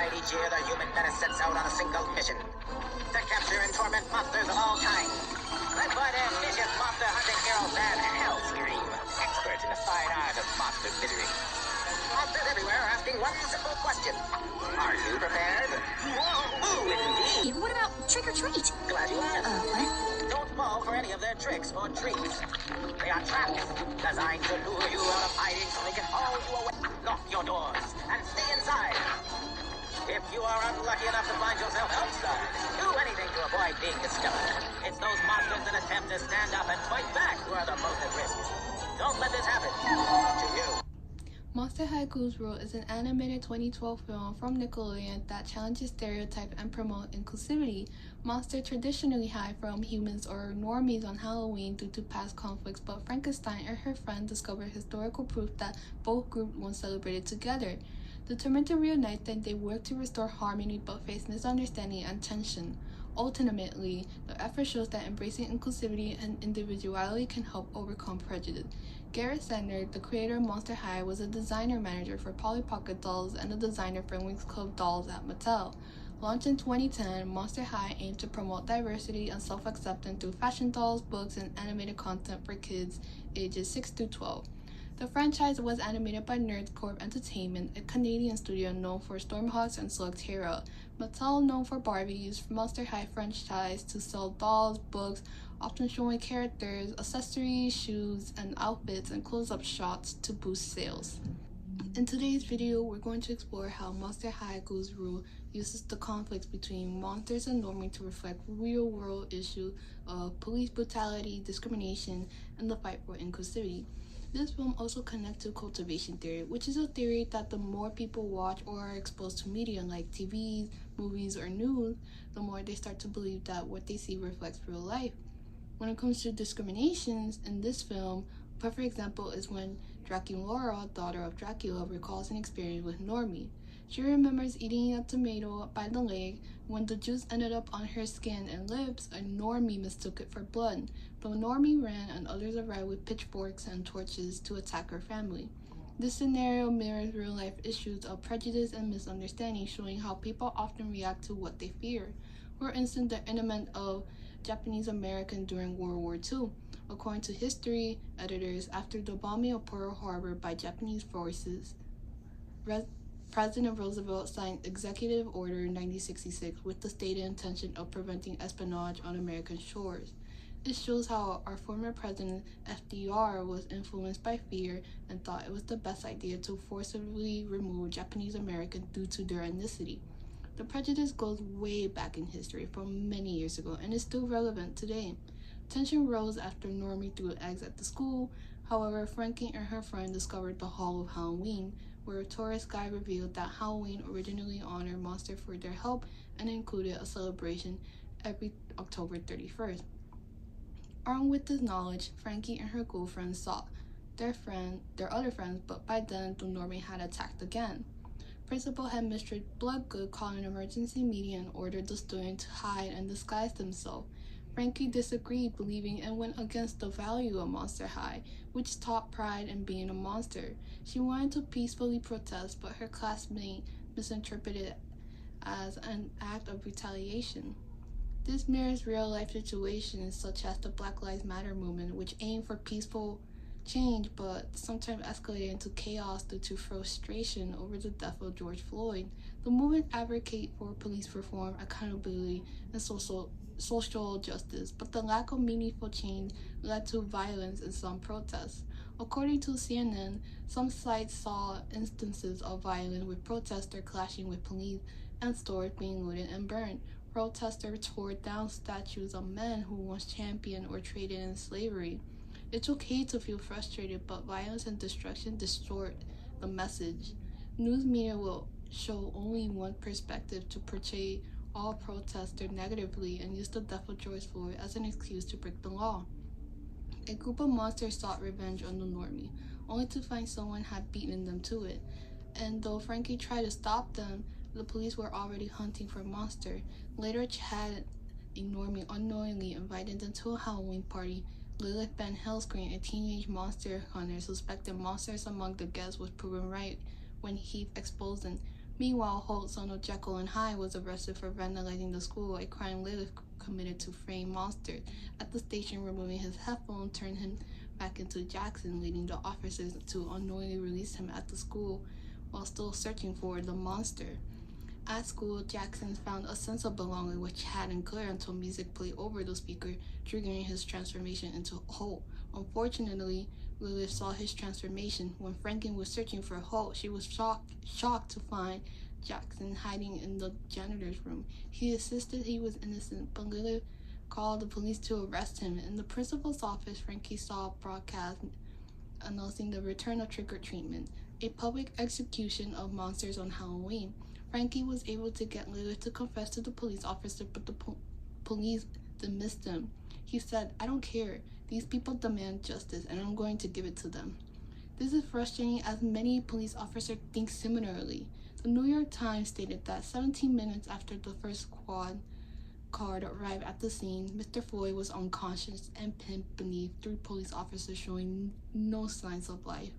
night each year, the human menace sets out on a single mission to capture and torment monsters of all kinds. Led by their vicious monster hunting hero, Van Hellscream, expert in the fine art of monster misery. Monsters everywhere are asking one simple question. Are you prepared? Ooh, indeed. What about trick or treat? Glad you asked. What? Don't fall for any of their tricks or treats. They are traps designed to lure you out of hiding so they can haul you away. Lock your doors and stay inside. If you are unlucky enough to find yourself outside, do anything to avoid being discovered. It's those monsters that attempt to stand up and fight back who are the most at risk. Don't let this happen to you. Monster High Ghouls Rule is an animated 2012 film from Nickelodeon that challenges stereotypes and promotes inclusivity. Monsters traditionally hide from humans or normies on Halloween due to past conflicts, but Frankenstein and her friend discover historical proof that both groups once celebrated together. Determined to reunite them, they work to restore harmony but face misunderstanding and tension. Ultimately, the effort shows that embracing inclusivity and individuality can help overcome prejudice. Garrett Sanders, the creator of Monster High, was a designer manager for Polly Pocket Dolls and a designer for Winx Club Dolls at Mattel. Launched in 2010, Monster High aimed to promote diversity and self-acceptance through fashion dolls, books, and animated content for kids ages 6 to 12. The franchise was animated by NerdCorp Entertainment, a Canadian studio known for Stormhawks and Slugterra. Mattel, known for Barbie, used Monster High franchise to sell dolls, books, often showing characters, accessories, shoes, and outfits and close-up shots to boost sales. In today's video, we're going to explore how Monster High Ghouls Rule uses the conflicts between monsters and normies to reflect real-world issues of police brutality, discrimination, and the fight for inclusivity. This film also connects to cultivation theory, which is a theory that the more people watch or are exposed to media like TV, movies, or news, the more they start to believe that what they see reflects real life. When it comes to discriminations in this film, a perfect example is when Draculaura, daughter of Dracula, recalls an experience with Normie. She remembers eating a tomato by the lake. When the juice ended up on her skin and lips, a Normie mistook it for blood. The Normie ran and others arrived with pitchforks and torches to attack her family. This scenario mirrors real-life issues of prejudice and misunderstanding, showing how people often react to what they fear. For instance, the incident of Japanese Americans during World War II. According to history editors, after the bombing of Pearl Harbor by Japanese forces, President Roosevelt signed Executive Order 1966 with the stated intention of preventing espionage on American shores. It shows how our former president FDR was influenced by fear and thought it was the best idea to forcibly remove Japanese Americans due to their ethnicity. The prejudice goes way back in history from many years ago and is still relevant today. Tension rose after Normie threw eggs at the school. However, Frankie and her friend discovered the Hall of Halloween, where a tourist guide revealed that Halloween originally honored monsters for their help and included a celebration every October 31st. Armed with this knowledge, Frankie and her girlfriend sought their other friends, but by then the Normie had attacked again. Principal Headmistress Bloodgood called an emergency meeting and ordered the students to hide and disguise themselves. Frankie disagreed, believing it went against the value of Monster High, which taught pride in being a monster. She wanted to peacefully protest, but her classmate misinterpreted it as an act of retaliation. This mirrors real-life situations such as the Black Lives Matter movement, which aimed for peaceful change but sometimes escalated into chaos due to frustration over the death of George Floyd. The movement advocated for police reform, accountability, and social justice, but the lack of meaningful change led to violence in some protests. According to CNN, some sites saw instances of violence with protesters clashing with police and stores being looted and burned. Protesters tore down statues of men who once championed or traded in slavery. It's okay to feel frustrated, but violence and destruction distort the message. News media will show only one perspective to portray all protesters negatively and use the death of George Floyd as an excuse to break the law. A group of monsters sought revenge on the Normie, only to find someone had beaten them to it. And though Frankie tried to stop them, the police were already hunting for Monster. Later, Chad and Normie unknowingly invited them to a Halloween party. Lilith Van Hellscream, a teenage monster hunter, suspected monsters among the guests was proven right when he exposed them. Meanwhile, Holt, son of Jekyll and Hyde, was arrested for vandalizing the school, a crime Lilith committed to frame Monster. At the station, removing his headphone turned him back into Jackson, leading the officers to unknowingly release him at the school while still searching for the monster. At school, Jackson found a sense of belonging with Chad and Claire until music played over the speaker, triggering his transformation into Holt. Unfortunately, Lilith saw his transformation. When Franken was searching for Holt, she was shocked to find Jackson hiding in the janitor's room. He insisted he was innocent, but Lilith called the police to arrest him. In the principal's office, Frankie saw a broadcast announcing the return of trick-or-treatment, a public execution of monsters on Halloween. Frankie was able to get Lilith to confess to the police officer, but the police dismissed him. He said, "I don't care. These people demand justice, and I'm going to give it to them." This is frustrating as many police officers think similarly. The New York Times stated that 17 minutes after the first squad car arrived at the scene, Mr. Floyd was unconscious and pinned beneath 3 police officers showing no signs of life.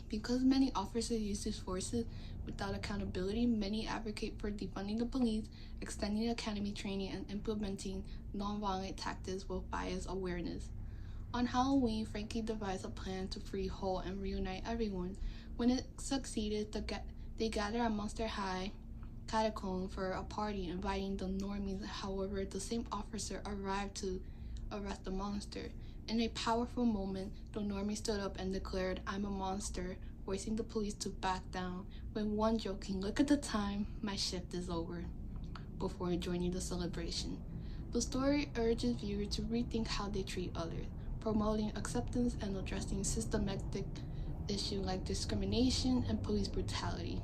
Because many officers use these forces without accountability, many advocate for defunding the police, extending academy training, and implementing nonviolent tactics with bias awareness. On Halloween, Frankie devised a plan to free Holt and reunite everyone. When it succeeded, they gathered at Monster High Catacomb for a party, inviting the normies. However, the same officer arrived to arrest the monster. In a powerful moment, the normie stood up and declared, "I'm a monster," forcing the police to back down, with one joking, "Look at the time, my shift is over," before joining the celebration. The story urges viewers to rethink how they treat others, promoting acceptance and addressing systematic issues like discrimination and police brutality.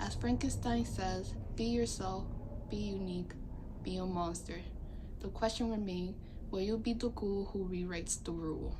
As Frankenstein says, "Be yourself, be unique, be a monster." The question remains, will you be the ghoul who rewrites the rule?